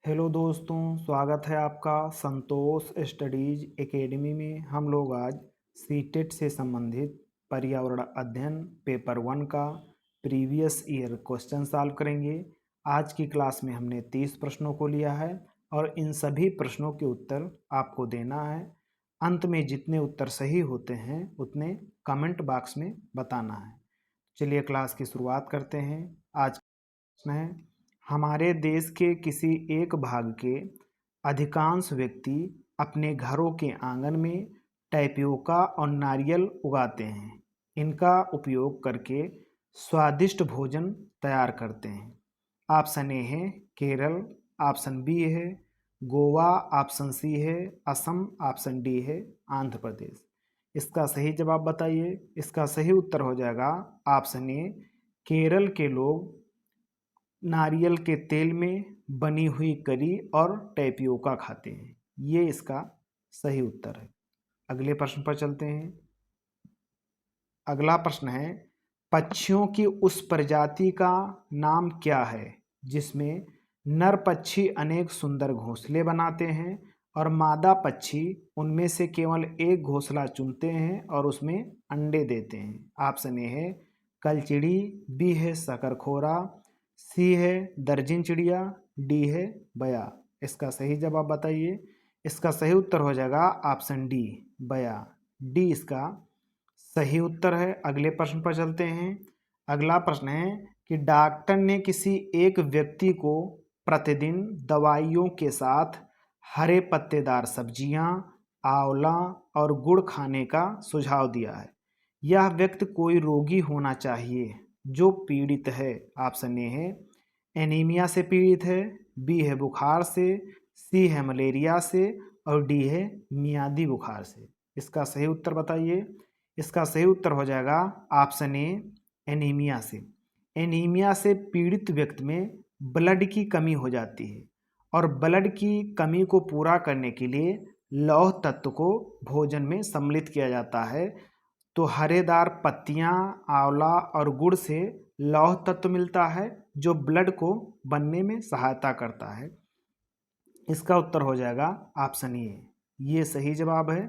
Hello दोस्तों, स्वागत है आपका संतोष स्टडीज एकेडमी में। हम लोग आज सीटेट से संबंधित पर्यावरण अध्ययन पेपर 1 का प्रीवियस ईयर क्वेश्चन सॉल्व करेंगे। आज की क्लास में हमने 30 प्रश्नों को लिया है और इन सभी प्रश्नों के उत्तर आपको देना है। अंत में जितने उत्तर सही होते हैं उतने कमेंट बॉक्स में बताना है। चलिए क्लास की शुरुआत करते हैं। आज प्रश्न है, हमारे देश के किसी एक भाग के अधिकांश व्यक्ति अपने घरों के आंगन में टैपियोका और नारियल उगाते हैं। इनका उपयोग करके स्वादिष्ट भोजन तैयार करते हैं। ऑप्शन ए है केरल, ऑप्शन बी है गोवा, ऑप्शन सी है असम, ऑप्शन डी है आंध्र प्रदेश। इसका सही जवाब बताइए। इसका सही उत्तर हो जाएगा ऑप्शन ए, केरल के लोग नारियल के तेल में बनी हुई करी और टैपियोका खाते हैं। ये इसका सही उत्तर है। अगले प्रश्न पर चलते हैं। अगला प्रश्न है, पक्षियों की उस प्रजाति का नाम क्या है जिसमें नर पक्षी अनेक सुंदर घोंसले बनाते हैं और मादा पक्षी उनमें से केवल एक घोंसला चुनते हैं और उसमें अंडे देते हैं। ऑप्शन ए है कलचिड़ी, बी है शकरखोरा, सी है दर्जिन चिड़िया, डी है बया। इसका सही जवाब बताइए। इसका सही उत्तर हो जाएगा ऑप्शन डी, बया। डी इसका सही उत्तर है। अगले प्रश्न पर चलते हैं। अगला प्रश्न है कि डॉक्टर ने किसी एक व्यक्ति को प्रतिदिन दवाइयों के साथ हरे पत्तेदार सब्जियां, आंवला और गुड़ खाने का सुझाव दिया है। यह व्यक्ति कोई रोगी होना चाहिए जो पीड़ित है। ऑप्शन ए है एनीमिया से पीड़ित है, बी है बुखार से, सी है मलेरिया से और डी है मियादी बुखार से। इसका सही उत्तर बताइए। इसका सही उत्तर हो जाएगा ऑप्शन ए, एनीमिया से। एनीमिया से पीड़ित व्यक्ति में ब्लड की कमी हो जाती है और ब्लड की कमी को पूरा करने के लिए लौह तत्व को भोजन में सम्मिलित किया जाता है। तो हरेदार पत्तियां, आंवला और गुड़ से लौह तत्व मिलता है जो ब्लड को बनने में सहायता करता है। इसका उत्तर हो जाएगा ऑप्शन ए, ये सही जवाब है।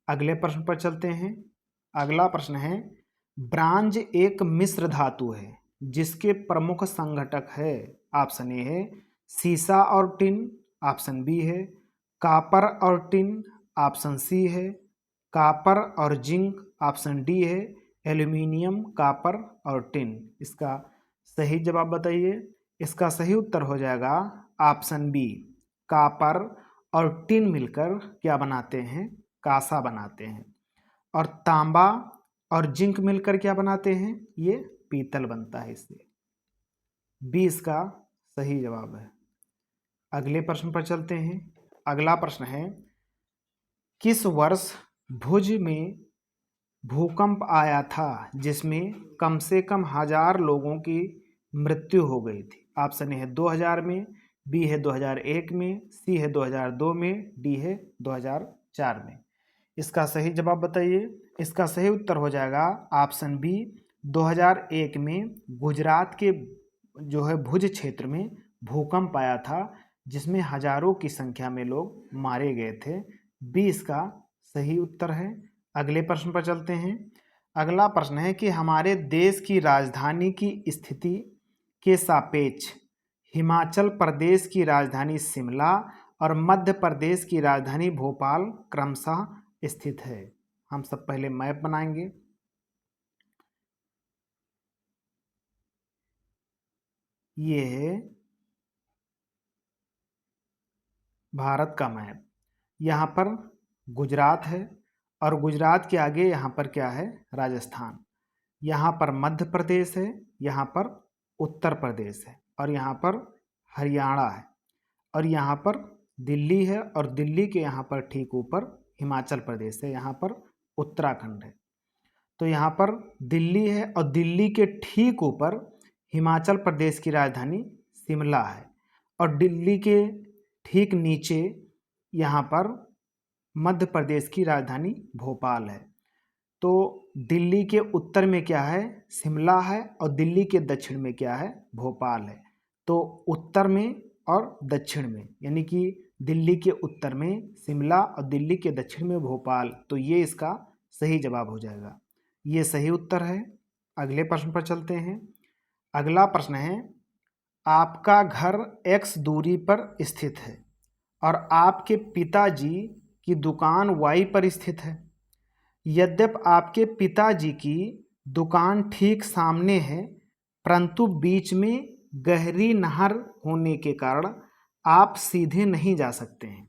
अगले प्रश्न पर चलते हैं। अगला प्रश्न है, ब्रांज एक मिश्र धातु है जिसके प्रमुख संघटक है। ऑप्शन ए है सीसा और टिन, ऑप्शन बी है कापर और टिन, ऑप्शन सी है कापर और जिंक, ऑप्शन डी है एल्यूमिनियम, कापर और टिन। इसका सही जवाब बताइए। इसका सही उत्तर हो जाएगा ऑप्शन बी, कापर और टिन मिलकर क्या बनाते हैं, कांसा बनाते हैं। और तांबा और जिंक मिलकर क्या बनाते हैं, ये पीतल बनता है। इससे बी इसका सही जवाब है। अगले प्रश्न पर चलते हैं। अगला प्रश्न है, किस वर्ष भुज में भूकंप आया था जिसमें कम से कम 1000 लोगों की मृत्यु हो गई थी। ऑप्शन ए है 2000 में, बी है 2001 में, सी है 2002 में, डी है 2004 में। इसका सही जवाब बताइए। इसका सही उत्तर हो जाएगा ऑप्शन बी, 2001 में गुजरात के जो है भुज क्षेत्र में भूकंप आया था जिसमें हजारों की संख्या में लोग मारे गए थे। बी इसका सही उत्तर है। अगले प्रश्न पर चलते हैं। अगला प्रश्न है कि हमारे देश की राजधानी की स्थिति के सापेक्ष हिमाचल प्रदेश की राजधानी शिमला और मध्य प्रदेश की राजधानी भोपाल क्रमशः स्थित है। हम सब पहले मैप बनाएंगे। ये है भारत का मैप। यहाँ पर गुजरात है और गुजरात के आगे यहाँ पर क्या है, राजस्थान। यहाँ पर मध्य प्रदेश है, यहाँ पर उत्तर प्रदेश है और यहाँ पर हरियाणा है और यहाँ पर दिल्ली है और दिल्ली के यहाँ पर ठीक ऊपर हिमाचल प्रदेश है, यहाँ पर उत्तराखंड है। तो यहाँ पर दिल्ली है और दिल्ली के ठीक ऊपर हिमाचल प्रदेश की राजधानी शिमला है और दिल्ली के ठीक नीचे यहाँ पर मध्य प्रदेश की राजधानी भोपाल है। तो दिल्ली के उत्तर में क्या है, शिमला है और दिल्ली के दक्षिण में क्या है, भोपाल है। तो उत्तर में और दक्षिण में, यानी कि दिल्ली के उत्तर में शिमला और दिल्ली के दक्षिण में भोपाल। तो ये इसका सही जवाब हो जाएगा, ये सही उत्तर है। अगले प्रश्न पर चलते हैं। अगला प्रश्न है, आपका घर x दूरी पर स्थित है और आपके पिताजी की दुकान y पर स्थित है। यद्यपि आपके पिताजी की दुकान ठीक सामने है, परंतु बीच में गहरी नहर होने के कारण आप सीधे नहीं जा सकते हैं।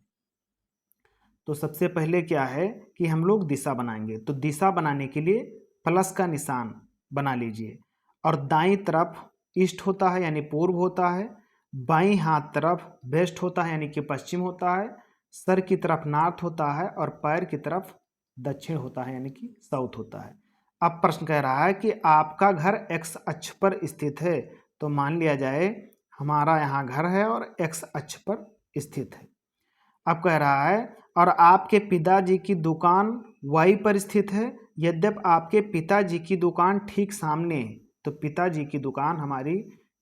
तो सबसे पहले क्या है कि हम लोग दिशा बनाएंगे। तो दिशा बनाने के लिए प्लस का निशान बना लीजिए और दाईं तरफ ईस्ट होता है यानी पूर्व होता है, बाईं हाथ तरफ वेस्ट होता है यानी कि पश्चिम होता है, सर की तरफ नॉर्थ होता है और पैर की तरफ दक्षिण होता है यानी कि साउथ होता है। अब प्रश्न कह रहा है कि आपका घर एक्स अक्ष पर स्थित है। तो मान लिया जाए हमारा यहाँ घर है और एक्स अक्ष पर स्थित है। अब कह रहा है और आपके पिताजी की दुकान वाई पर स्थित है, यद्यपि आपके पिताजी की दुकान ठीक सामने है। तो पिताजी की दुकान हमारी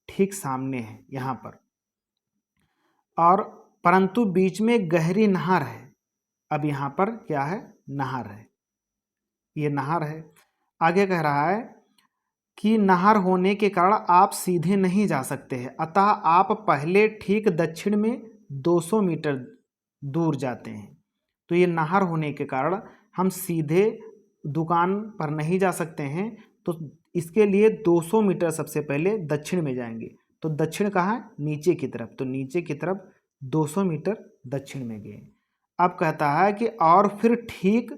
ठीक सामने है यहाँ पर, और परंतु बीच में गहरी नहर है। अब यहाँ पर क्या है, नहर है, ये नहर है। आगे कह रहा है कि नहर होने के कारण आप सीधे नहीं जा सकते हैं, अतः आप पहले ठीक दक्षिण में 200 मीटर दूर जाते हैं। तो ये नहर होने के कारण हम सीधे दुकान पर नहीं जा सकते हैं, तो इसके लिए 200 मीटर सबसे पहले दक्षिण में जाएंगे। तो दक्षिण कहाँ है, नीचे की तरफ। तो नीचे की तरफ 200 मीटर दक्षिण में गए। अब कहता है कि और फिर ठीक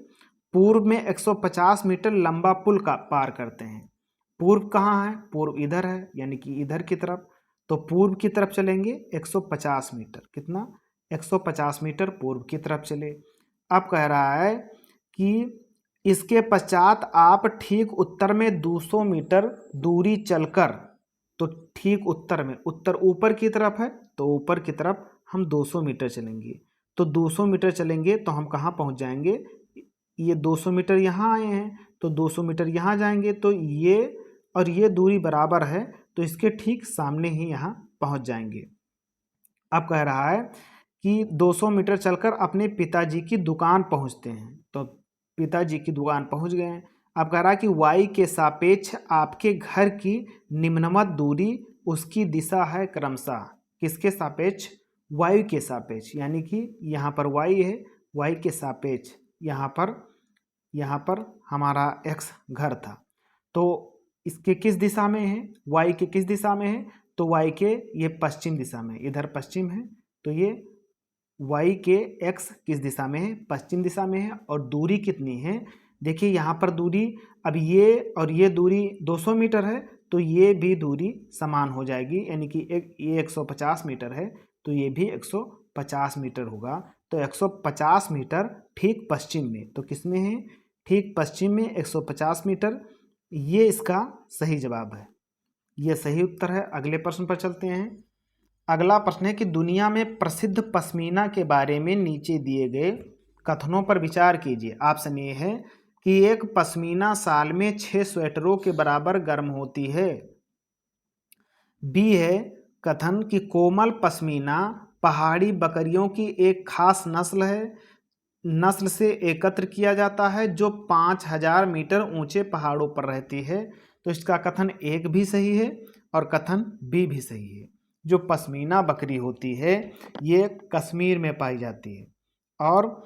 पूर्व में 150 मीटर लंबा पुल का पार करते हैं। पूर्व कहाँ है, पूर्व इधर है यानी कि इधर की तरफ। तो पूर्व की तरफ चलेंगे 150 मीटर, कितना, 150 मीटर पूर्व की तरफ चले। अब कह रहा है कि इसके पश्चात आप ठीक उत्तर में 200 मीटर दूरी चलकर, तो ठीक उत्तर में, उत्तर ऊपर की तरफ है तो ऊपर की तरफ हम 200 मीटर चलेंगे। तो 200 मीटर चलेंगे तो हम कहाँ पहुँच जाएंगे, ये 200 मीटर यहाँ आए हैं तो 200 मीटर यहाँ जाएंगे, तो ये और ये दूरी बराबर है, तो इसके ठीक सामने ही यहाँ पहुँच जाएंगे। अब कह रहा है कि 200 मीटर चलकर अपने पिताजी की दुकान पहुँचते हैं। तो पिताजी की दुकान पहुँच गए हैं। अब कह रहा है कि वाई के सापेक्ष आपके घर की निम्नतम दूरी उसकी दिशा है क्रमशः, किसके सापेक्ष, वायु के सापेक्ष, यानी कि यहाँ पर वाई है, वाई के सापेक्ष यहाँ पर हमारा एक्स घर था, तो इसके किस दिशा में है, वाई के किस दिशा में है, तो वाई के ये पश्चिम दिशा में, इधर पश्चिम है, तो ये वाई के एक्स किस दिशा में है, पश्चिम दिशा में है। और दूरी कितनी है, देखिए यहाँ पर दूरी, अब ये और ये दूरी 200 मीटर है, तो ये भी दूरी समान हो जाएगी, यानी कि ये 150 मीटर है तो ये भी 150 मीटर होगा। तो 150 मीटर ठीक पश्चिम में, तो किस में है, ठीक पश्चिम में 150 मीटर, ये इसका सही जवाब है, ये सही उत्तर है। अगले प्रश्न पर चलते हैं। अगला प्रश्न है कि दुनिया में प्रसिद्ध पश्मीना के बारे में नीचे दिए गए कथनों पर विचार कीजिए। ऑप्शन ए है कि एक पश्मीना साल में 6 स्वेटरों के बराबर गर्म होती है। बी है कथन कि कोमल पश्मीना पहाड़ी बकरियों की एक खास नस्ल है, नस्ल से एकत्र किया जाता है जो 5000 मीटर ऊंचे पहाड़ों पर रहती है। तो इसका कथन एक भी सही है और कथन बी भी सही है। जो पश्मीना बकरी होती है ये कश्मीर में पाई जाती है और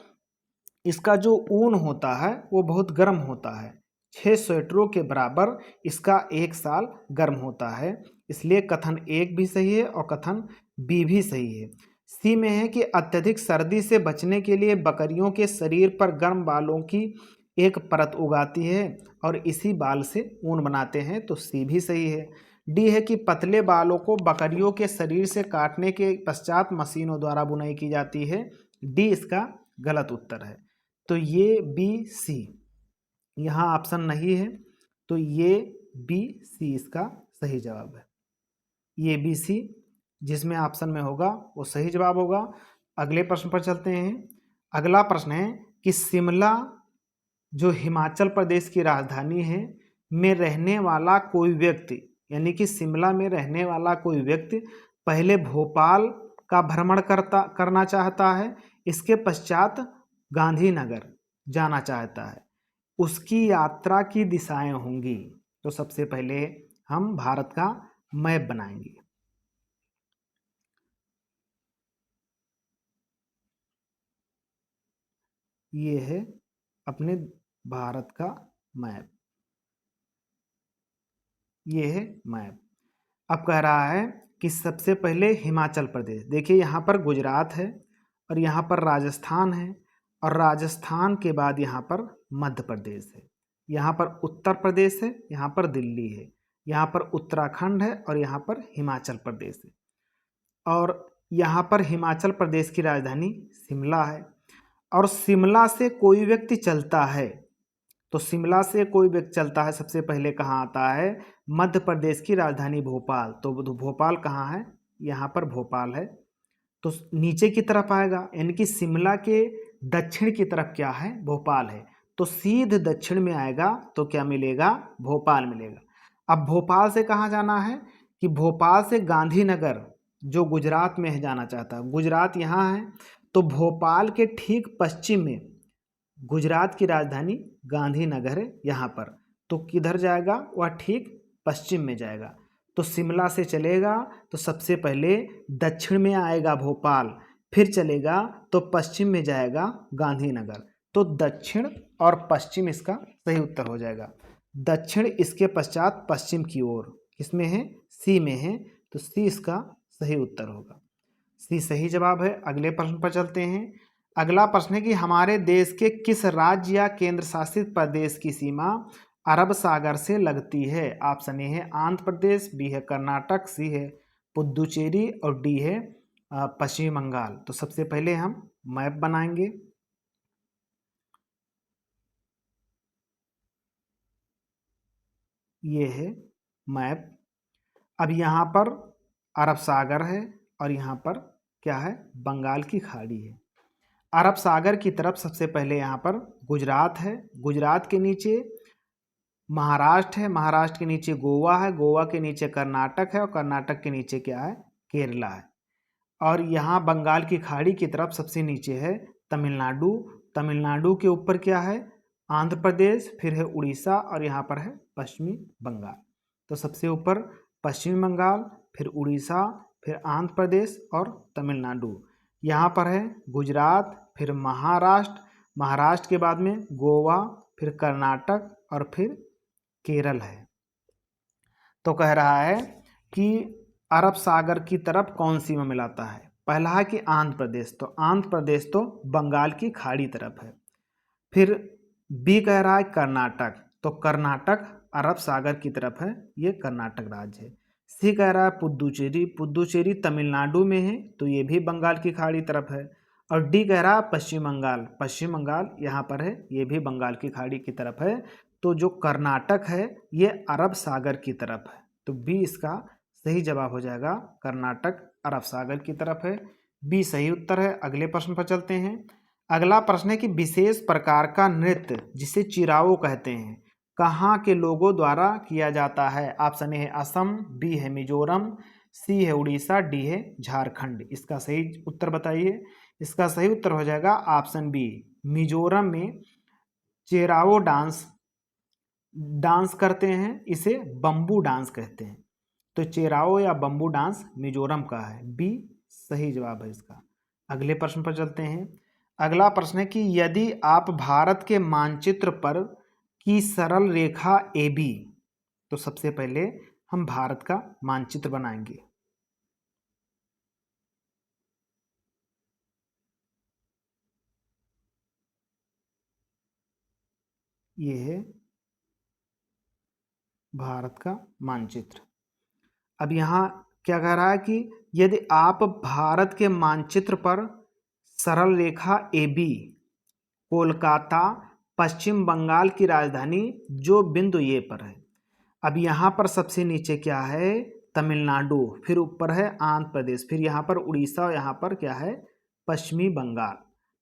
इसका जो ऊन होता है वो बहुत गर्म होता है, 6 स्वेटरों के बराबर इसका एक साल गर्म होता है, इसलिए कथन एक भी सही है और कथन बी भी सही है। सी में है कि अत्यधिक सर्दी से बचने के लिए बकरियों के शरीर पर गर्म बालों की एक परत उगाती है और इसी बाल से ऊन बनाते हैं, तो सी भी सही है। डी है कि पतले बालों को बकरियों के शरीर से काटने के पश्चात मशीनों द्वारा बुनाई की जाती है, डी इसका गलत उत्तर है। तो ये बी सी, यहाँ ऑप्शन नहीं है, तो ये बी सी इसका सही जवाब है। ये बी सी जिसमें ऑप्शन में होगा वो सही जवाब होगा। अगले प्रश्न पर चलते हैं। अगला प्रश्न है कि शिमला जो हिमाचल प्रदेश की राजधानी है में रहने वाला कोई व्यक्ति, यानी कि शिमला में रहने वाला कोई व्यक्ति पहले भोपाल का भ्रमण करना चाहता है। इसके पश्चात गांधीनगर जाना चाहता है। उसकी यात्रा की दिशाएं होंगी। तो सबसे पहले हम भारत का मैप बनाएंगे। ये है अपने भारत का मैप। ये है मैप। अब कह रहा है कि सबसे पहले हिमाचल प्रदेश। देखिए यहाँ पर गुजरात है और यहाँ पर राजस्थान है और राजस्थान के बाद यहाँ पर मध्य प्रदेश है। यहाँ पर उत्तर प्रदेश है, यहाँ पर दिल्ली है, यहाँ पर उत्तराखंड है और यहाँ पर हिमाचल प्रदेश है। और यहाँ पर हिमाचल प्रदेश की राजधानी शिमला है। और शिमला से कोई व्यक्ति चलता है, तो शिमला से कोई व्यक्ति चलता है, सबसे पहले कहाँ आता है? मध्य प्रदेश की राजधानी भोपाल। तो भोपाल कहाँ है? यहाँ पर भोपाल है। तो नीचे की तरफ आएगा, यानी कि शिमला के दक्षिण की तरफ क्या है? भोपाल है। तो सीधे दक्षिण में आएगा तो क्या मिलेगा? भोपाल मिलेगा। अब भोपाल से कहाँ जाना है? कि भोपाल से गांधीनगर, जो गुजरात में है, जाना चाहता है। गुजरात यहाँ है, तो भोपाल के ठीक पश्चिम में गुजरात की राजधानी गांधीनगर है यहाँ पर। तो किधर जाएगा? वह ठीक पश्चिम में जाएगा। तो शिमला से चलेगा तो सबसे पहले दक्षिण में आएगा भोपाल, फिर चलेगा तो पश्चिम में जाएगा गांधीनगर। तो दक्षिण और पश्चिम इसका सही उत्तर हो जाएगा। दक्षिण इसके पश्चात पश्चिम की ओर किसमें है? सी में है। तो सी इसका सही उत्तर होगा। सी सही जवाब है। अगले प्रश्न पर चलते हैं। अगला प्रश्न है कि हमारे देश के किस राज्य या केंद्र शासित प्रदेश की सीमा अरब सागर से लगती है? ऑप्शन ए है आंध्र प्रदेश, बी है कर्नाटक, सी है पुदुचेरी और डी है पश्चिम बंगाल। तो सबसे पहले हम मैप बनाएंगे। ये है मैप। अब यहाँ पर अरब सागर है और यहाँ पर क्या है? बंगाल की खाड़ी है। अरब सागर की तरफ सबसे पहले यहाँ पर गुजरात है, गुजरात के नीचे महाराष्ट्र है, महाराष्ट्र के नीचे गोवा है, गोवा के नीचे कर्नाटक है और कर्नाटक के नीचे क्या है? केरला है। और यहाँ बंगाल की खाड़ी की तरफ सबसे नीचे है तमिलनाडु, तमिलनाडु के ऊपर क्या है? आंध्र प्रदेश, फिर है उड़ीसा और यहाँ पर है पश्चिमी बंगाल। तो सबसे ऊपर पश्चिमी बंगाल, फिर उड़ीसा, फिर आंध्र प्रदेश और तमिलनाडु। यहाँ पर है गुजरात, फिर महाराष्ट्र, महाराष्ट्र के बाद में गोवा, फिर कर्नाटक और फिर केरल है। तो कह रहा है कि अरब सागर की तरफ कौन सीमा मिलाता है? पहला है कि आंध्र प्रदेश, तो आंध्र प्रदेश तो बंगाल की खाड़ी तरफ है। फिर बी कह रहा है कर्नाटक, तो कर्नाटक अरब सागर की तरफ है, ये कर्नाटक राज्य है। सी कह रहा है पुदुचेरी, पुदुचेरी तमिलनाडु में है, तो ये भी बंगाल की खाड़ी तरफ है। और डी कह रहा है पश्चिम बंगाल, पश्चिम बंगाल यहाँ पर है, ये भी बंगाल की खाड़ी की तरफ है। तो जो कर्नाटक है ये अरब सागर की तरफ है। तो बी इसका सही जवाब हो जाएगा, कर्नाटक अरब सागर की तरफ है। बी सही उत्तर है। अगले प्रश्न पर चलते हैं। अगला प्रश्न है कि विशेष प्रकार का नृत्य जिसे चिराओ कहते हैं कहाँ के लोगों द्वारा किया जाता है? ऑप्शन ए है असम, बी है मिजोरम, सी है उड़ीसा, डी है झारखंड। इसका सही उत्तर बताइए। इसका सही उत्तर हो जाएगा ऑप्शन बी, मिजोरम में चेराओ डांस करते हैं, इसे बम्बू डांस कहते हैं। तो चेराओ या बम्बू डांस मिजोरम का है। बी सही जवाब है इसका। अगले प्रश्न पर चलते हैं। अगला प्रश्न है कि यदि आप भारत के मानचित्र पर की सरल रेखा AB, तो सबसे पहले हम भारत का मानचित्र बनाएंगे। ये है भारत का मानचित्र। अब यहाँ क्या कह रहा है कि यदि आप भारत के मानचित्र पर सरल रेखा AB कोलकाता, पश्चिम बंगाल की राजधानी जो बिंदु ये पर है। अब यहाँ पर सबसे नीचे क्या है? तमिलनाडु, फिर ऊपर है आंध्र प्रदेश, फिर यहाँ पर उड़ीसा और यहाँ पर क्या है? पश्चिमी बंगाल।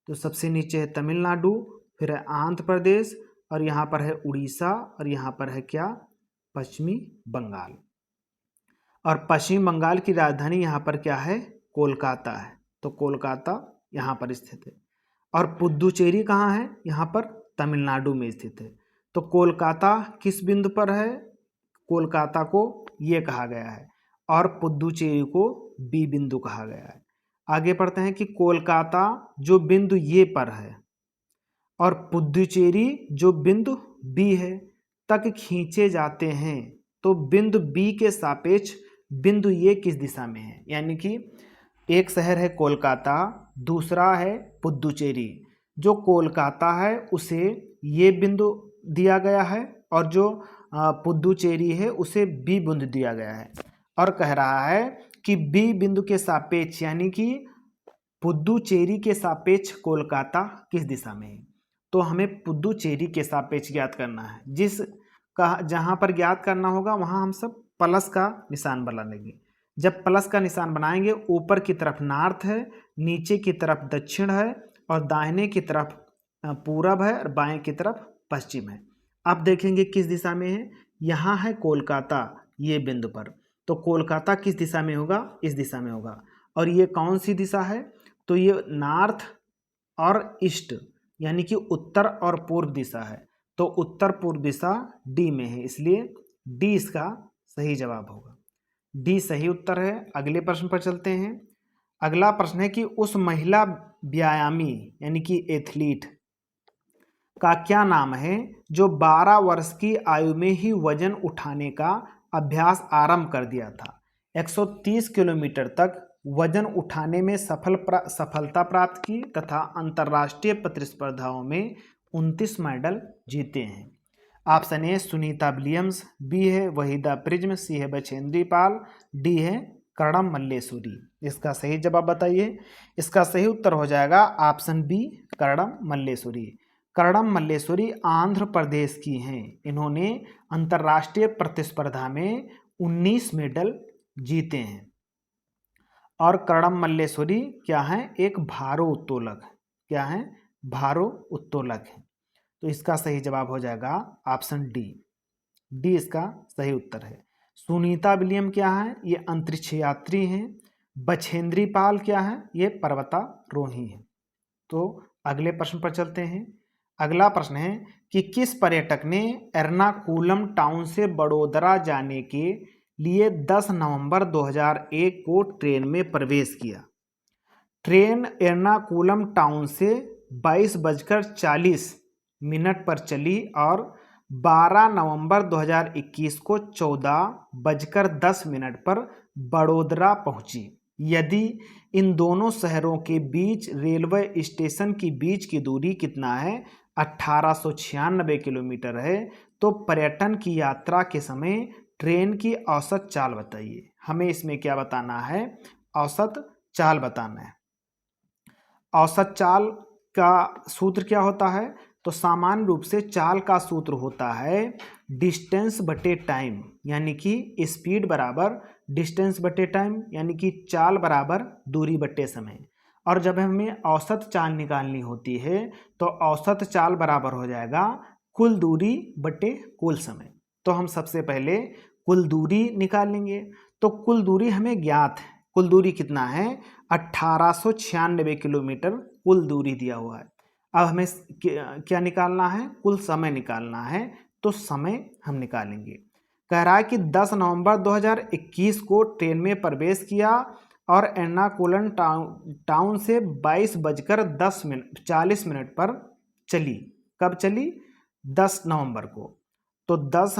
तो सबसे नीचे है तमिलनाडु, फिर है आंध्र प्रदेश और यहाँ पर है उड़ीसा और यहाँ पर है क्या? पश्चिमी बंगाल। और पश्चिम बंगाल की राजधानी यहाँ पर क्या है? कोलकाता है, तो कोलकाता यहाँ पर स्थित है। और पुद्दुचेरी कहाँ है? यहाँ पर तमिलनाडु में स्थित है। तो कोलकाता किस बिंदु पर है? कोलकाता को ये कहा गया है और पुद्दुचेरी को बी बिंदु कहा गया है। आगे पढ़ते हैं कि कोलकाता जो बिंदु ये पर है और पुद्दुचेरी जो बिंदु बी है तक खींचे जाते हैं, तो बिंदु बी के सापेक्ष बिंदु ये किस दिशा में है? यानी कि एक शहर है कोलकाता, दूसरा है पुद्दुचेरी। जो कोलकाता है उसे ये बिंदु दिया गया है और जो पुद्दुचेरी है उसे बी बिंदु दिया गया है और कह रहा है कि बी बिंदु के सापेक्ष यानी कि पुद्दुचेरी के सापेक्ष कोलकाता किस दिशा में है। तो हमें पुद्दुचेरी के सापेक्ष ज्ञात करना है। जिस का जहाँ पर ज्ञात करना होगा वहाँ हम सब प्लस का निशान बना लेंगे। जब प्लस का निशान बनाएंगे, ऊपर की तरफ नॉर्थ है, नीचे की तरफ दक्षिण है और दाहिने की तरफ पूरब है और बाएं की तरफ पश्चिम है। अब देखेंगे किस दिशा में है। यहाँ है कोलकाता ये बिंदु पर, तो कोलकाता किस दिशा में होगा? इस दिशा में होगा। और ये कौन सी दिशा है? तो ये नॉर्थ और ईस्ट यानी कि उत्तर और पूर्व दिशा है। तो उत्तर पूर्व दिशा डी में है, इसलिए डी इसका सही जवाब होगा। डी सही उत्तर है। अगले प्रश्न पर चलते हैं। अगला प्रश्न है कि उस महिला व्यायामी यानी कि एथलीट का क्या नाम है जो 12 वर्ष की आयु में ही वजन उठाने का अभ्यास आरंभ कर दिया था। 130 किलोमीटर तक वजन उठाने में सफलता प्राप्त की तथा अंतर्राष्ट्रीय प्रतिस्पर्धाओं में 29 मेडल जीते हैं। Option A Sunita Williams, B है वहीदा प्रिज्म, सी है बछेंद्री पाल, डी है कर्णम मल्लेश्वरी। इसका सही जवाब बताइए। इसका सही उत्तर हो जाएगा ऑप्शन बी कर्णम मल्लेश्वरी। कर्णम मल्लेश्वरी आंध्र प्रदेश की हैं। इन्होंने अंतर्राष्ट्रीय प्रतिस्पर्धा में 19 मेडल जीते हैं। और कर्णम मल्लेश्वरी क्या है? एक भारोत्तोलक। क्या है? भारोत्तोलक है। तो इसका सही जवाब हो जाएगा ऑप्शन डी। डी इसका सही उत्तर है। सुनीता विलियम क्या है? ये अंतरिक्ष यात्री हैं। बछेंद्री पाल क्या है? ये पर्वतारोही हैं। तो अगले प्रश्न पर चलते हैं। अगला प्रश्न है कि किस पर्यटक ने एर्नाकुलम टाउन से बड़ोदरा जाने के लिए 10 नवंबर 2001 को ट्रेन में प्रवेश किया। ट्रेन एर्नाकुलम टाउन से 22:40 पर चली और 12 नवंबर 2021 को 14:10 पर बड़ोदरा पहुंची। यदि इन दोनों शहरों के बीच रेलवे स्टेशन की बीच की दूरी कितना है? 1896 किलोमीटर है। तो पर्यटन की यात्रा के समय ट्रेन की औसत चाल बताइए। हमें इसमें क्या बताना है? औसत चाल बताना है। औसत चाल का सूत्र क्या होता है? तो सामान्य रूप से चाल का सूत्र होता है डिस्टेंस बटे टाइम, यानी कि स्पीड बराबर डिस्टेंस बटे टाइम, यानी कि चाल बराबर दूरी बटे समय। और जब हमें औसत चाल निकालनी होती है तो औसत चाल बराबर हो जाएगा कुल दूरी बटे कुल समय। तो हम सबसे पहले कुल दूरी निकालेंगे। तो कुल दूरी हमें ज्ञात है। कुल दूरी कितना है? 1896 किलोमीटर कुल दूरी दिया हुआ है। अब हमें क्या निकालना है? कुल समय निकालना है। तो समय हम निकालेंगे। कह रहा है कि 10 नवंबर 2021 को ट्रेन में प्रवेश किया और एर्नाकुलम टाउन से 22:40 पर चली। कब चली? 10 नवंबर को। तो 10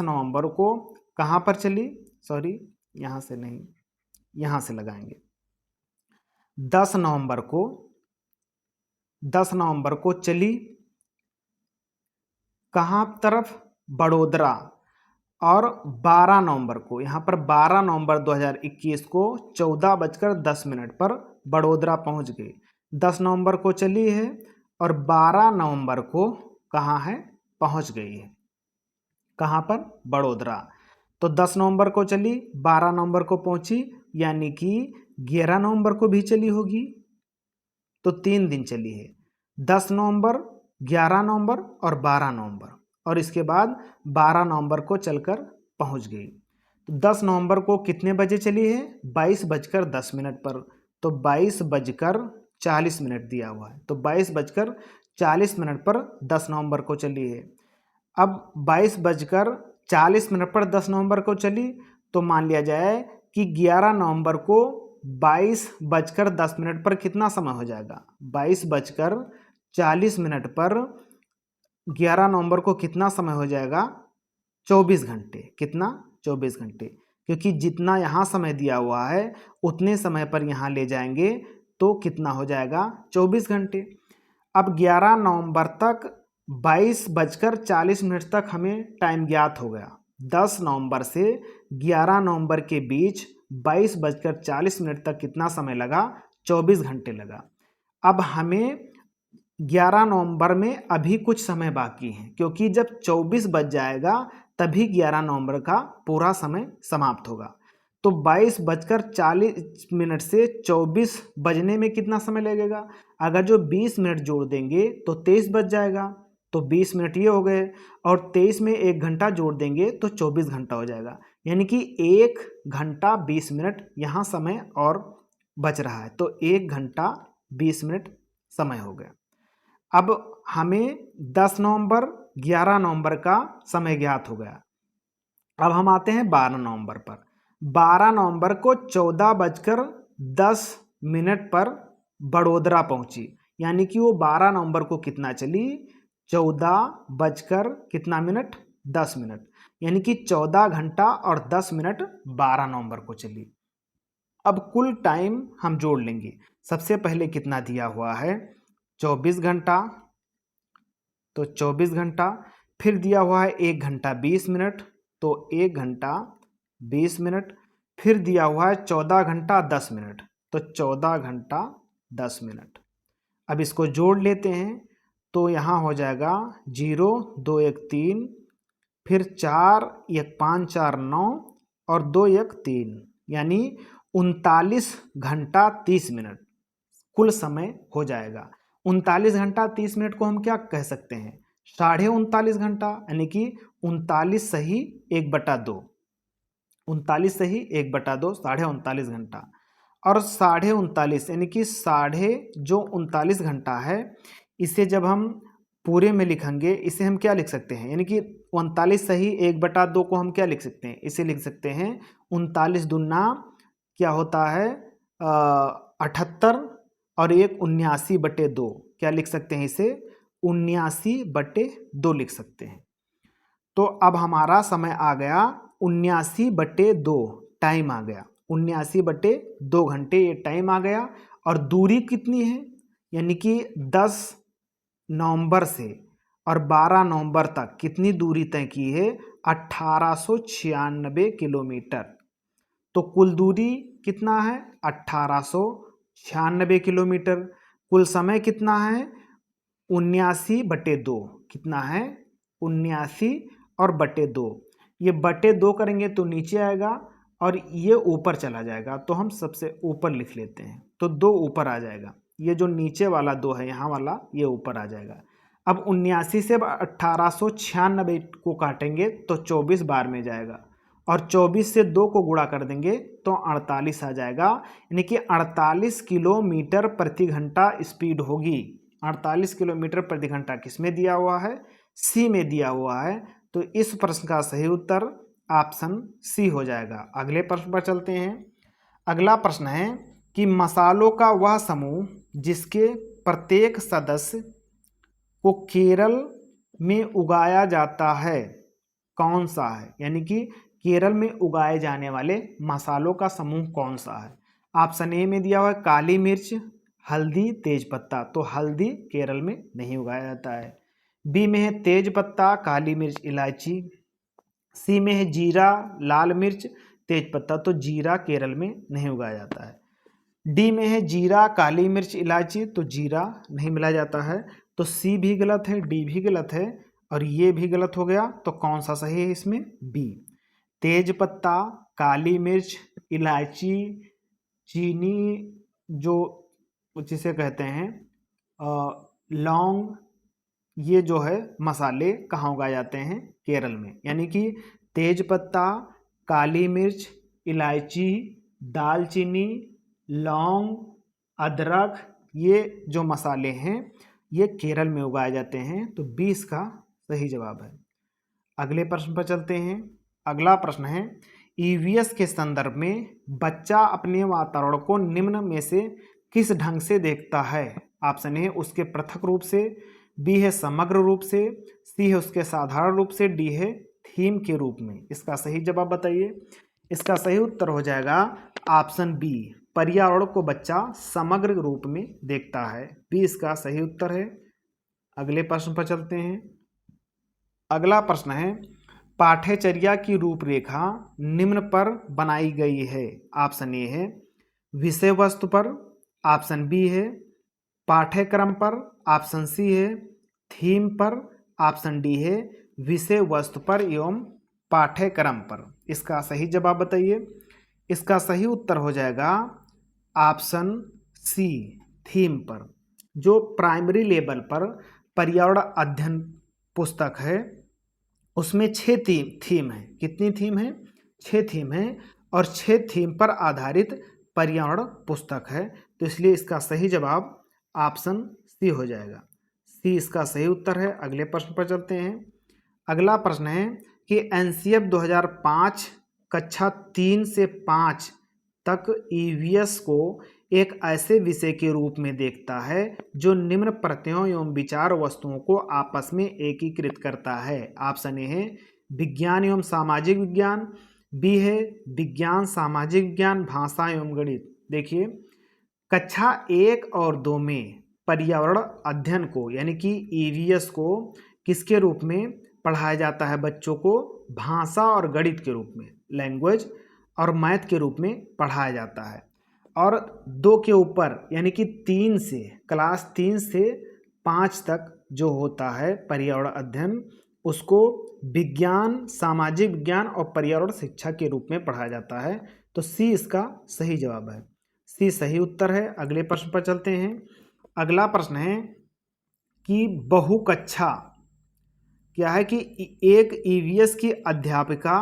नवंबर को कहाँ पर चली? सॉरी, यहाँ से नहीं, यहाँ से लगाएंगे। 10 नवंबर को चली कहाँ तरफ? बड़ोदरा। और 12 नवंबर को, यहाँ पर 12 नवंबर 2021 को 14:10 पर बड़ोदरा पहुँच गई। 10 नवंबर को चली है और 12 नवंबर को कहाँ है? पहुँच गई है। कहाँ पर? बड़ोदरा। तो 10 नवंबर को चली, 12 नवंबर को पहुँची, यानी कि 11 नवंबर को भी चली होगी। तो 3 दिन चली है। 10 नवंबर, 11 नवंबर और 12 नवंबर, और इसके बाद 12 नवंबर को चलकर पहुंच गई। 10 नवंबर को कितने बजे चली है? 22:10 पर। तो 22:40 दिया हुआ है, तो 22:40 पर 10 नवंबर को चली है। अब 22:40 पर 10 नवंबर को चली, तो मान लिया जाए कि 11 नवंबर को 22:10 पर कितना समय हो जाएगा? 22:40 पर 11 नवंबर को कितना समय हो जाएगा? 24 घंटे। कितना? 24 घंटे, क्योंकि जितना यहाँ समय दिया हुआ है उतने समय पर यहाँ ले जाएंगे तो कितना हो जाएगा? 24 घंटे। अब 11 नवंबर तक 22:40 तक हमें टाइम ज्ञात हो गया। 10 नवंबर से 11 नवंबर के बीच 22:40 तक कितना समय लगा? 24 घंटे लगा। अब हमें 11 नवंबर में अभी कुछ समय बाकी है, क्योंकि जब 24 बज जाएगा तभी 11 नवंबर का पूरा समय समाप्त होगा। तो 22:40 से 24 बजने में कितना समय लगेगा? अगर जो 20 मिनट जोड़ देंगे तो 23 बज जाएगा, तो 20 मिनट ये हो गए, और 23 में 1 घंटा जोड़ देंगे तो 24 घंटा हो जाएगा। यानी कि 1 घंटा 20 मिनट यहाँ समय और बच रहा है, तो 1 घंटा 20 मिनट समय हो गया। अब हमें 10 नवंबर 11 नवंबर का समय ज्ञात हो गया। अब हम आते हैं 12 नवंबर पर। 12 नवंबर को 14:10 पर बड़ोदरा पहुंची, यानी कि वो 12 नवंबर को कितना चली? 14:10, यानी कि 14 घंटा और 10 मिनट 12 नवंबर को चली। अब कुल टाइम हम जोड़ लेंगे। सबसे पहले कितना दिया हुआ है? 24 घंटा, तो 24 घंटा। फिर दिया हुआ है 1 घंटा 20 मिनट, तो 1 घंटा 20 मिनट। फिर दिया हुआ है 14 घंटा 10 मिनट, तो 14 घंटा 10 मिनट। अब इसको जोड़ लेते हैं, तो यहाँ हो जाएगा 0 2 1 3, फिर 4 1 5 4 9 और 2 1 3, यानी 39 घंटा 30 मिनट कुल समय हो जाएगा। 39 घंटा 30 मिनट को हम क्या कह सकते हैं? 39.5 घंटा, यानी कि 39 सही 1/2, 39 सही 1/2, 39.5 घंटा। और 39.5 यानी कि जो 39 घंटा है, इसे जब हम पूरे में लिखेंगे, इसे हम क्या लिख सकते हैं? यानी कि 39 सही 1/2 को हम क्या लिख सकते हैं? इसे लिख सकते हैं 39 दूना क्या होता है? 78, और एक 79/2, क्या लिख सकते हैं इसे? 79/2 लिख सकते हैं। तो अब हमारा समय आ गया 79/2, टाइम आ गया 79/2 घंटे, ये टाइम आ गया। और दूरी कितनी है? यानी कि 10 नवंबर से और 12 नवंबर तक कितनी दूरी तय की है? 1896 किलोमीटर। तो कुल दूरी कितना है? 1896 किलोमीटर। कुल समय कितना है? 79/2। कितना है? 79/2। ये बटे 2 करेंगे तो नीचे आएगा, और ये ऊपर चला जाएगा, तो हम सबसे ऊपर लिख लेते हैं, तो 2 ऊपर आ जाएगा। ये जो नीचे वाला 2 है, यहाँ वाला, ये ऊपर आ जाएगा। अब 79 से 1896 को काटेंगे तो 24 बार में जाएगा, और 24 से 2 को गुणा कर देंगे तो 48 आ जाएगा, यानी कि 48 किलोमीटर प्रति घंटा स्पीड होगी। 48 किलोमीटर प्रति घंटा किस में दिया हुआ है? सी में दिया हुआ है। तो इस प्रश्न का सही उत्तर ऑप्शन सी हो जाएगा। अगले प्रश्न पर चलते हैं। अगला प्रश्न है कि मसालों का वह समूह जिसके प्रत्येक सदस्य को केरल में उगाया जाता है कौन सा है? यानी कि केरल में उगाए जाने वाले मसालों का समूह कौन सा है? ऑप्शन ए में दिया हुआ है काली मिर्च, हल्दी, तेजपत्ता। तो हल्दी केरल में नहीं उगाया जाता है। बी में है तेजपत्ता, काली मिर्च, इलायची। सी में है जीरा, लाल मिर्च, तेजपत्ता। तो जीरा केरल में नहीं उगाया जाता है। डी में है जीरा, काली मिर्च, इलायची। तो जीरा नहीं मिलाया जाता है। तो सी भी गलत है, डी भी गलत है, और ये भी गलत हो गया। तो कौन सा सही है इसमें? बी। तेजपत्ता, काली मिर्च, इलायची, चीनी, जो जिसे कहते हैं लौंग, ये जो है मसाले कहाँ उगाए जाते हैं? केरल में। यानी कि तेजपत्ता, काली मिर्च, इलायची, दालचीनी, लौंग, अदरक, ये जो मसाले हैं ये केरल में उगाए जाते हैं। तो 20 का सही जवाब है। अगले प्रश्न पर चलते हैं। अगला प्रश्न है ईवीएस के संदर्भ में बच्चा अपने वातावरण को निम्न में से किस ढंग से देखता है? ऑप्शन ए उसके पृथक रूप से, बी है समग्र रूप से, सी है उसके साधारण रूप से, डी है थीम के रूप में। इसका सही जवाब बताइए। इसका सही उत्तर हो जाएगा ऑप्शन बी, पर्यावरण को बच्चा समग्र रूप में देखता है। बी इसका सही उत्तर है। अगले प्रश्न पर चलते हैं। अगला प्रश्न है पाठ्यचर्या की रूपरेखा निम्न पर बनाई गई है। ऑप्शन ए है विषय वस्तु पर, ऑप्शन बी है पाठ्यक्रम पर, ऑप्शन सी है थीम पर, ऑप्शन डी है विषय वस्तु पर एवं पाठ्यक्रम पर। इसका सही जवाब बताइए। इसका सही उत्तर हो जाएगा ऑप्शन सी, थीम पर। जो प्राइमरी लेवल पर पर्यावरण अध्ययन पुस्तक है उसमें 6 थीम है। कितनी थीम है? 6 थीम है और 6 थीम पर आधारित पर्यावरण पुस्तक है। तो इसलिए इसका सही जवाब ऑप्शन सी हो जाएगा। सी इसका सही उत्तर है। अगले प्रश्न पर चलते हैं। अगला प्रश्न है कि एनसीएफ 2005 कक्षा 3 से 5 तक ईवीएस को एक ऐसे विषय के रूप में देखता है जो निम्न प्रत्ययों एवं विचार वस्तुओं को आपस में एकीकृत करता है। ऑप्शन ए है विज्ञान एवं सामाजिक विज्ञान, बी है विज्ञान सामाजिक विज्ञान भाषा एवं गणित। देखिए कक्षा 1 और 2 में पर्यावरण अध्ययन को यानी कि ईवीएस को किसके रूप में पढ़ाया जाता है? बच्चों को भाषा और गणित के रूप में, लैंग्वेज और मैथ के रूप में पढ़ाया जाता है। और 2 के ऊपर यानी कि 3 से क्लास 3 से 5 तक जो होता है पर्यावरण अध्ययन उसको विज्ञान सामाजिक विज्ञान और पर्यावरण शिक्षा के रूप में पढ़ाया जाता है। तो सी इसका सही जवाब है। सी सही उत्तर है। अगले प्रश्न पर चलते हैं। अगला प्रश्न है कि बहुकक्षा क्या है कि एक ईवीएस की अध्यापिका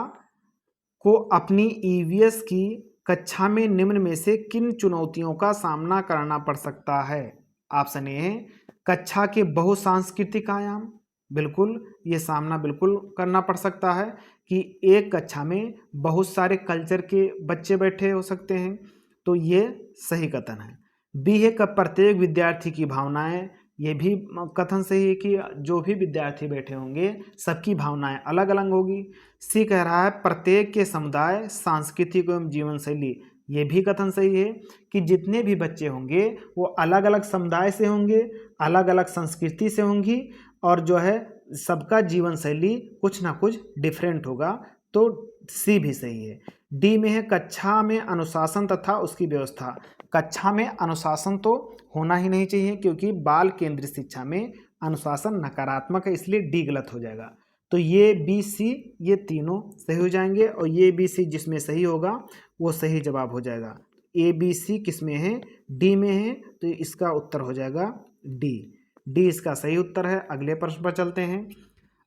को अपनी ईवीएस की कक्षा में निम्न में से किन चुनौतियों का सामना करना पड़ सकता है? ऑप्शन ए है कक्षा के बहुसांस्कृतिक आयाम, बिल्कुल ये सामना बिल्कुल करना पड़ सकता है कि एक कक्षा में बहुत सारे कल्चर के बच्चे बैठे हो सकते हैं। तो ये सही कथन है। बी है प्रत्येक विद्यार्थी की भावनाएं, ये भी कथन सही है कि जो भी विद्यार्थी बैठे होंगे सबकी भावनाएं अलग अलग होगी। सी कह रहा है प्रत्येक के समुदाय सांस्कृतिक एवं जीवन शैली, ये भी कथन सही है कि जितने भी बच्चे होंगे वो अलग अलग समुदाय से होंगे, अलग अलग संस्कृति से होंगी और जो है सबका जीवन शैली कुछ ना कुछ डिफरेंट होगा। तो सी भी सही है। डी में है कक्षा में अनुशासन तथा उसकी व्यवस्था। कक्षा में अनुशासन तो होना ही नहीं चाहिए क्योंकि बाल केंद्रित शिक्षा में अनुशासन नकारात्मक है, इसलिए डी गलत हो जाएगा। तो ये बी सी ये तीनों सही हो जाएंगे और ये बी सी जिसमें सही होगा वो सही जवाब हो जाएगा। ए बी सी किस में है? डी में है। तो इसका उत्तर हो जाएगा डी। डी इसका सही उत्तर है। अगले प्रश्न पर चलते हैं।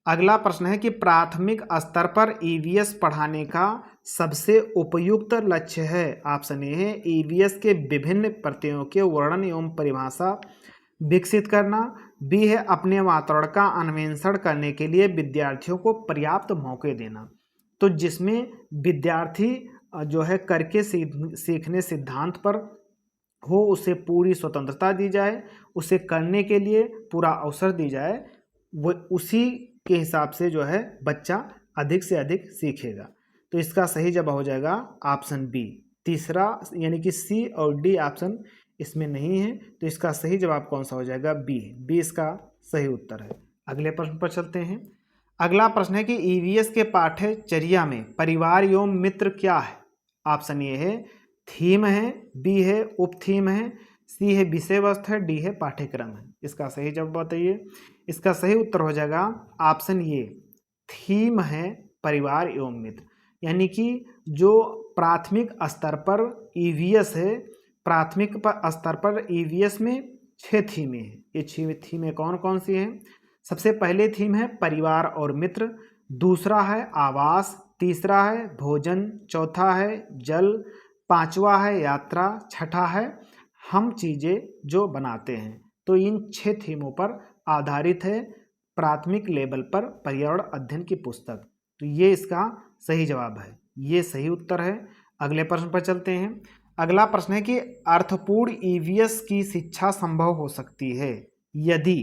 अगला प्रश्न है कि प्राथमिक स्तर पर ईवीएस पढ़ाने का सबसे उपयुक्त लक्ष्य है। ऑप्शन ए है ईवीएस के विभिन्न प्रत्ययों के वर्णन एवं परिभाषा विकसित करना, बी है अपने वातावरण का अन्वेषण करने के लिए विद्यार्थियों को पर्याप्त मौके देना। तो जिसमें विद्यार्थी जो है करके सीखने सिद्धांत पर हो उसे पूरी स्वतंत्रता दी जाए, उसे करने के लिए पूरा अवसर दी जाए, वो उसी के हिसाब से जो है बच्चा अधिक से अधिक सीखेगा। तो इसका सही जवाब हो जाएगा ऑप्शन बी। तीसरा यानी कि सी और डी ऑप्शन इसमें नहीं है। तो इसका सही जवाब कौन सा हो जाएगा? बी। बी इसका सही उत्तर है। अगले प्रश्न पर चलते हैं। अगला प्रश्न है कि ईवीएस के पाठ्यचर्या में परिवार एवं मित्र क्या है? ऑप्शन ए है थीम है, बी है उप थीम है, सी है विषय वस्तु है, डी है पाठ्यक्रम है। इसका सही जवाब बताइए। इसका सही उत्तर हो जाएगा ऑप्शन ए, थीम है परिवार एवं मित्र। यानी कि जो प्राथमिक स्तर पर ईवीएस है, प्राथमिक स्तर पर ईवीएस में 6 थीमें हैं। ये 6 थीमें कौन कौन सी हैं? सबसे पहले थीम है परिवार और मित्र, दूसरा है आवास, तीसरा है भोजन, चौथा है जल, पांचवा है यात्रा, छठा है हम चीज़ें जो बनाते हैं। तो इन 6 थीमों पर आधारित है प्राथमिक लेवल पर पर्यावरण अध्ययन की पुस्तक। तो ये इसका सही जवाब है, ये सही उत्तर है। अगले प्रश्न पर चलते हैं। अगला प्रश्न है कि अर्थपूर्ण ईवीएस की शिक्षा संभव हो सकती है यदि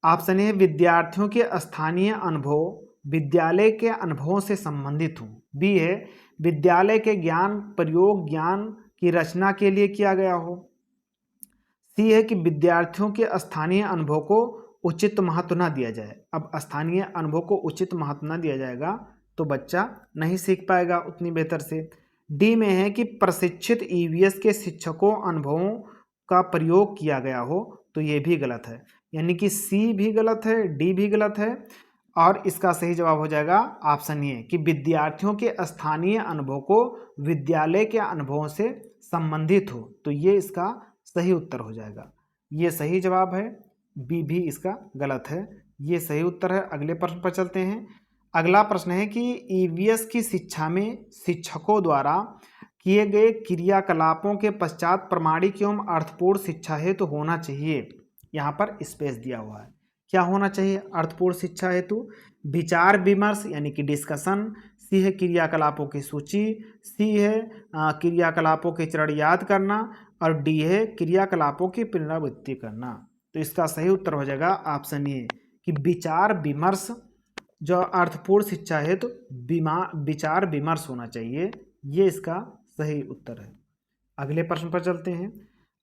ऑप्शन ए विद्यार्थियों के स्थानीय अनुभव विद्यालय के अनुभवों से संबंधित हो, बी है विद्यालय के ज्ञान प्रयोग ज्ञान की रचना के लिए किया गया हो, सी है कि विद्यार्थियों के स्थानीय अनुभव को उचित महत्व न दिया जाए। अब स्थानीय अनुभव को उचित महत्व न दिया जाएगा तो बच्चा नहीं सीख पाएगा उतनी बेहतर से। डी में है कि प्रशिक्षित ईवीएस के शिक्षकों अनुभवों का प्रयोग किया गया हो, तो ये भी गलत है, यानी कि सी भी गलत है, डी भी गलत है और इसका सही जवाब हो जाएगा ऑप्शन ए कि विद्यार्थियों के स्थानीय अनुभव को विद्यालय के अनुभवों से संबंधित हो, तो ये इसका सही उत्तर हो जाएगा। ये सही जवाब है, बी भी इसका गलत है, ये सही उत्तर है। अगले प्रश्न पर चलते हैं। अगला प्रश्न है कि ईवीएस की शिक्षा में शिक्षकों द्वारा किए गए क्रियाकलापों के पश्चात प्रामाणिक एवं अर्थपूर्ण शिक्षा हेतु होना चाहिए। यहाँ पर स्पेस दिया हुआ है, क्या होना चाहिए अर्थपूर्ण शिक्षा हेतु? विचार विमर्श यानी कि डिस्कशन, सी है क्रियाकलापों की सूची, सी है क्रियाकलापों के चरण याद करना और डी है क्रियाकलापों की पुनरावृत्ति करना। तो इसका सही उत्तर हो जाएगा ऑप्शन ए कि विचार विमर्श जो अर्थपूर्ण शिक्षा है तो विचार विमर्श होना चाहिए, ये इसका सही उत्तर है। अगले प्रश्न पर चलते हैं।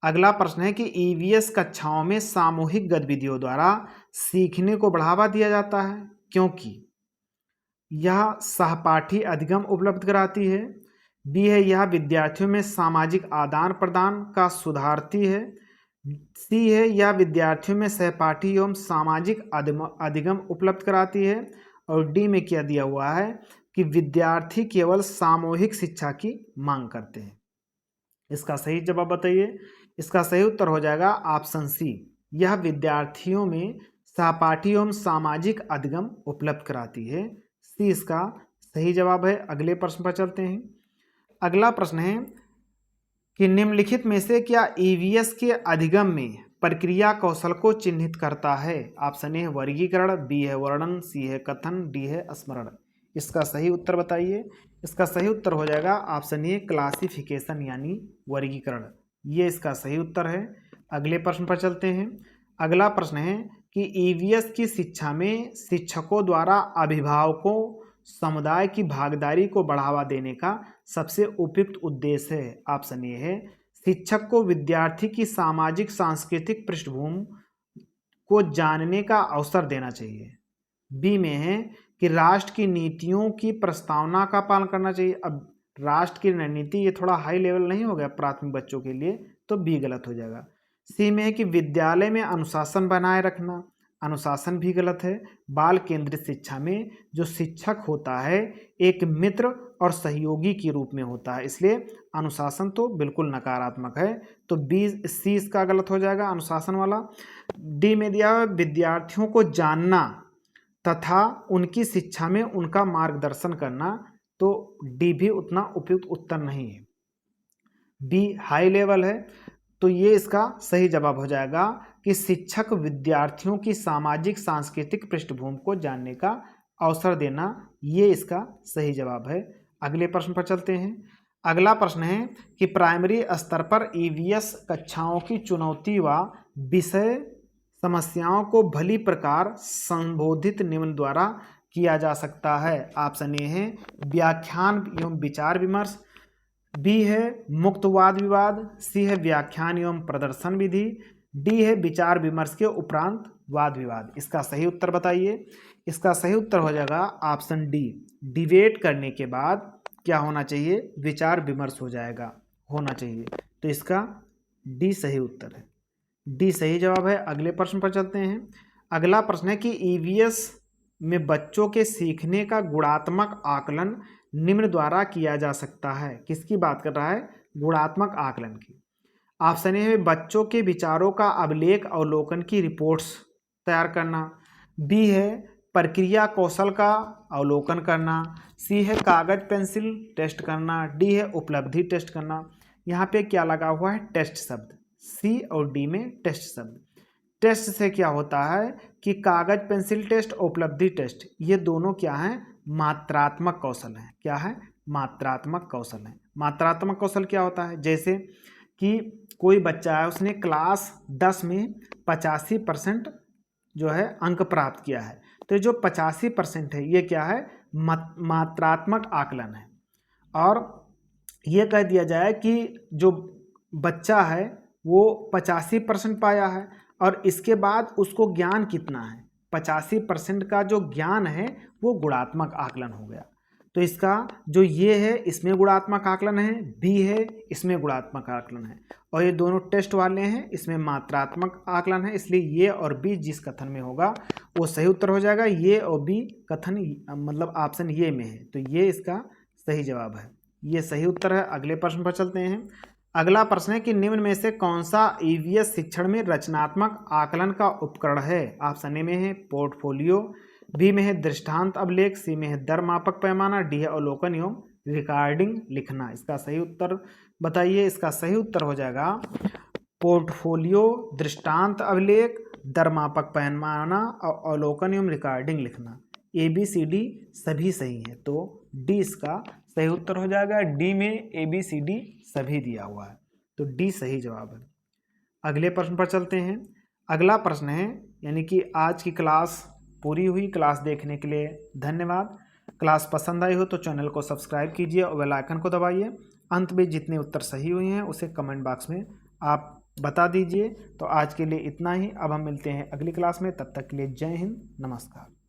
अगला प्रश्न है कि ईवीएस कक्षाओं में सामूहिक गतिविधियों द्वारा सीखने को बढ़ावा दिया जाता है क्योंकि यह सहपाठी अधिगम उपलब्ध कराती है, बी है यह विद्यार्थियों में सामाजिक आदान प्रदान का सुधारती है, सी है यह विद्यार्थियों में सहपाठी एवं सामाजिक अधिगम उपलब्ध कराती है और डी में क्या दिया हुआ है कि विद्यार्थी केवल सामूहिक शिक्षा की मांग करते हैं। इसका सही जवाब बताइए। इसका सही उत्तर हो जाएगा ऑप्शन सी, यह विद्यार्थियों में सहपाठी एवं सामाजिक अधिगम उपलब्ध कराती है, सी इसका सही जवाब है। अगले प्रश्न पर चलते हैं। अगला प्रश्न है कि निम्नलिखित में से क्या ईवीएस के अधिगम में प्रक्रिया कौशल को चिन्हित करता है? ऑप्शन ए है वर्गीकरण, बी है वर्णन, सी है कथन, डी है स्मरण। इसका सही उत्तर बताइए। इसका सही उत्तर हो जाएगा ऑप्शन ए क्लासिफिकेशन यानी वर्गीकरण, ये इसका सही उत्तर है। अगले प्रश्न पर चलते हैं। अगला प्रश्न है कि ईवीएस की शिक्षा में शिक्षकों द्वारा अभिभावकों समुदाय की भागीदारी को बढ़ावा देने का सबसे उपयुक्त उद्देश्य है। ऑप्शन ए है शिक्षक को विद्यार्थी की सामाजिक सांस्कृतिक पृष्ठभूमि को जानने का अवसर देना चाहिए, बी में है कि राष्ट्र की नीतियों की प्रस्तावना का पालन करना चाहिए। अब राष्ट्र की रणनीति ये थोड़ा हाई लेवल नहीं हो गया प्राथमिक बच्चों के लिए, तो बी गलत हो जाएगा। सी में है कि विद्यालय में अनुशासन बनाए रखना, अनुशासन भी गलत है। बाल केंद्रित शिक्षा में जो शिक्षक होता है एक मित्र और सहयोगी के रूप में होता है, इसलिए अनुशासन तो बिल्कुल नकारात्मक है, तो बी सी इसका गलत हो जाएगा अनुशासन वाला। डी में दिया विद्यार्थियों को जानना तथा उनकी शिक्षा में उनका मार्गदर्शन करना, तो डी भी उतना उपयुक्त उत्तर नहीं है, बी हाई लेवल है। तो ये इसका सही जवाब हो जाएगा कि शिक्षक विद्यार्थियों की सामाजिक सांस्कृतिक पृष्ठभूमि को जानने का अवसर देना, ये इसका सही जवाब है। अगले प्रश्न पर चलते हैं। अगला प्रश्न है कि प्राइमरी स्तर पर ईवीएस कक्षाओं की चुनौती व विषय समस्याओं को भली प्रकार संबोधित निम्न द्वारा किया जा सकता है। ऑप्शन ए है व्याख्यान एवं विचार विमर्श, बी है मुक्त वाद विवाद, सी है व्याख्यान एवं प्रदर्शन विधि, डी है विचार विमर्श के उपरांत वाद विवाद। इसका सही उत्तर बताइए। इसका सही उत्तर हो जाएगा ऑप्शन डी, डिबेट करने के बाद क्या होना चाहिए, विचार विमर्श हो जाएगा, होना चाहिए। तो इसका डी सही उत्तर है, डी सही जवाब है। अगले प्रश्न पर चलते हैं। अगला प्रश्न है कि ईवीएस में बच्चों के सीखने का गुणात्मक आकलन निम्न द्वारा किया जा सकता है। किसकी बात कर रहा है, गुणात्मक आकलन की। ऑप्शन ए है बच्चों के विचारों का अभिलेख अवलोकन की रिपोर्ट्स तैयार करना, बी है प्रक्रिया कौशल का अवलोकन करना, सी है कागज पेंसिल टेस्ट करना, डी है उपलब्धि टेस्ट करना। यहाँ पे क्या लगा हुआ है? टेस्ट शब्द। सी और डी में टेस्ट शब्द। टेस्ट से क्या होता है कि कागज पेंसिल टेस्ट, उपलब्धि टेस्ट, ये दोनों क्या हैं? मात्रात्मक कौशल हैं। क्या है? मात्रात्मक कौशल है। मात्रात्मक कौशल क्या होता है? जैसे कि कोई बच्चा है, उसने क्लास 10 में 85% जो है अंक प्राप्त किया है, तो जो 85% है ये क्या है? मात्रात्मक आकलन है। और ये कह दिया जाए कि जो बच्चा है वो 85% पाया है और इसके बाद उसको ज्ञान कितना है? 85% का जो ज्ञान है वो गुणात्मक आकलन हो गया। तो इसका जो ये है इसमें गुणात्मक आकलन है, बी है इसमें गुणात्मक आकलन है, और ये दोनों टेस्ट वाले हैं, इसमें मात्रात्मक आकलन है। इसलिए ये और बी जिस कथन में होगा वो सही उत्तर हो जाएगा। ये और बी कथन मतलब ऑप्शन ये में है, तो ये इसका सही जवाब है, ये सही उत्तर है। अगले प्रश्न पर चलते हैं। अगला प्रश्न है कि निम्न में से कौन सा ईवीएस शिक्षण में रचनात्मक आकलन का उपकरण है? ऑप्शन ए में है पोर्टफोलियो, बी में है दृष्टांत अभिलेख, सी में है दर मापक पैमाना, डी है अवलोकन एवं रिकॉर्डिंग लिखना। इसका सही उत्तर बताइए। इसका सही उत्तर हो जाएगा पोर्टफोलियो, दृष्टांत अभिलेख, दर मापक पैमाना और अवलोकन एवं रिकॉर्डिंग लिखना। ए बी सी डी सभी सही है, तो डी इसका सही उत्तर हो जाएगा। डी में ए बी सी डी सभी दिया हुआ है, तो डी सही जवाब है। अगले प्रश्न पर चलते हैं। अगला प्रश्न है, यानी कि आज की क्लास पूरी हुई। क्लास देखने के लिए धन्यवाद। क्लास पसंद आई हो तो चैनल को सब्सक्राइब कीजिए और बेल आइकन को दबाइए। अंत में जितने उत्तर सही हुए हैं उसे कमेंट बॉक्स में आप बता दीजिए। तो आज के लिए इतना ही। अब हम मिलते हैं अगली क्लास में, तब तक के लिए जय हिंद, नमस्कार।